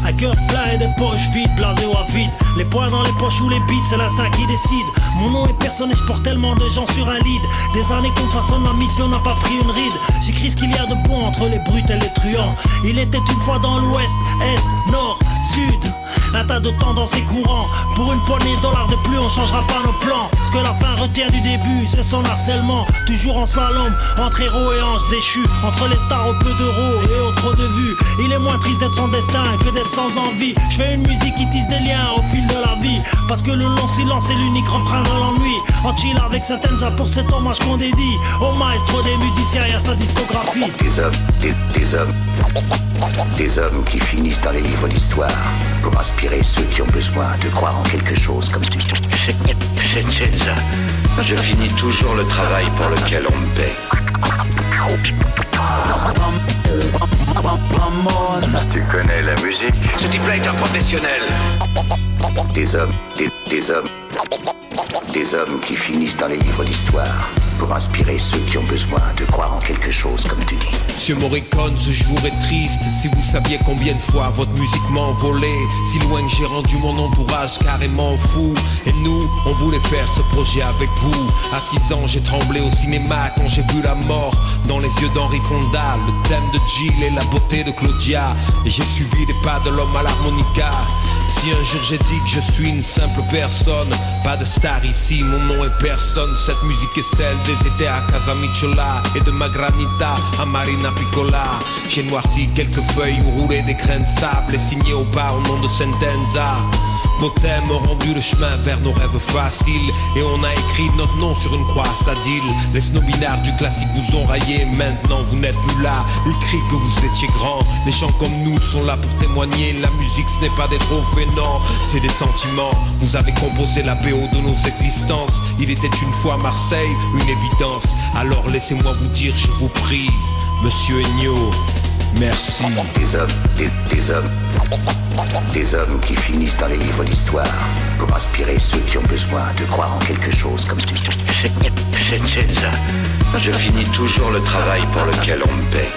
À cœur plein et des poches vides, blasé ou avide. Les poings dans les poches ou les beats, c'est l'instinct qui décide. Mon nom est personne et je porte tellement de gens sur un lead. Des années qu'on façonne, ma mission n'a pas pris une ride. J'écris ce qu'il y a de bon entre les brutes et les truands. Il était une fois dans l'ouest, est, nord, sud. Un tas de tendances et courants. Pour une poignée de dollars de plus, on changera pas nos plans. Ce que la fin retient du début, c'est son harcèlement. Toujours en slalom, entre héros et anges déchus. Entre les stars au peu d'euros et au trop de vues. Il est moins triste d'être sans destin que d'être sans envie. Je fais une musique qui tisse des liens au fil de la vie. Parce que le long silence est l'unique refrain dans l'ennui. En chill avec Satenza pour cet hommage qu'on dédie au maestro des musiciens et à sa discographie. Des hommes qui finissent dans les livres d'histoire pour inspirer ceux qui ont besoin de croire en quelque chose comme Satenza, je finis toujours le travail pour lequel on me paie. Tu connais la musique? Ce type-là est un professionnel. Des hommes qui finissent dans les livres d'histoire pour inspirer ceux qui ont besoin de croire en quelque chose, comme tu dis. Monsieur Morricone, ce jour est triste. Si vous saviez combien de fois votre musique m'a envolé, si loin que j'ai rendu mon entourage carrément fou. Et nous, on voulait faire ce projet avec vous. À 6 ans, j'ai tremblé au cinéma quand j'ai vu la mort dans les yeux d'Henri Fonda, le thème de Jill et la beauté de Claudia. Et j'ai suivi les pas de l'homme à l'harmonica. Si un jour j'ai dit que je suis une simple personne, pas de star ici, mon nom est personne. Cette musique est celle des étés à Casamicciola et de Magranita à Marina Piccola. J'ai noirci quelques feuilles ou roulé des grains de sable et signé au bas au nom de Sentenza. Vos thèmes ont rendu le chemin vers nos rêves faciles et on a écrit notre nom sur une croix à Sadil. Les snobinards du classique vous ont raillé, maintenant vous n'êtes plus là. Ils crient que vous étiez grands, les gens comme nous sont là pour témoigner. La musique ce n'est pas des trophées, non, c'est des sentiments. Vous avez composé la BO de nos existences. Il était une fois Marseille, une évidence. Alors laissez-moi vous dire, je vous prie, Monsieur Ennio, merci. Des hommes qui finissent dans les livres d'histoire pour inspirer ceux qui ont besoin de croire en quelque chose, comme Satenza, je finis toujours le travail pour lequel on me paie.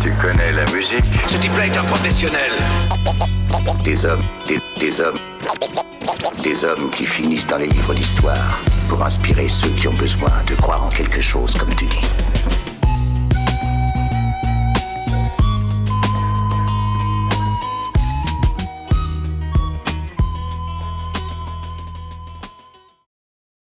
Tu connais la musique? Ce type-là est un professionnel. Des hommes qui finissent dans les livres d'histoire pour inspirer ceux qui ont besoin de croire en quelque chose, comme tu dis.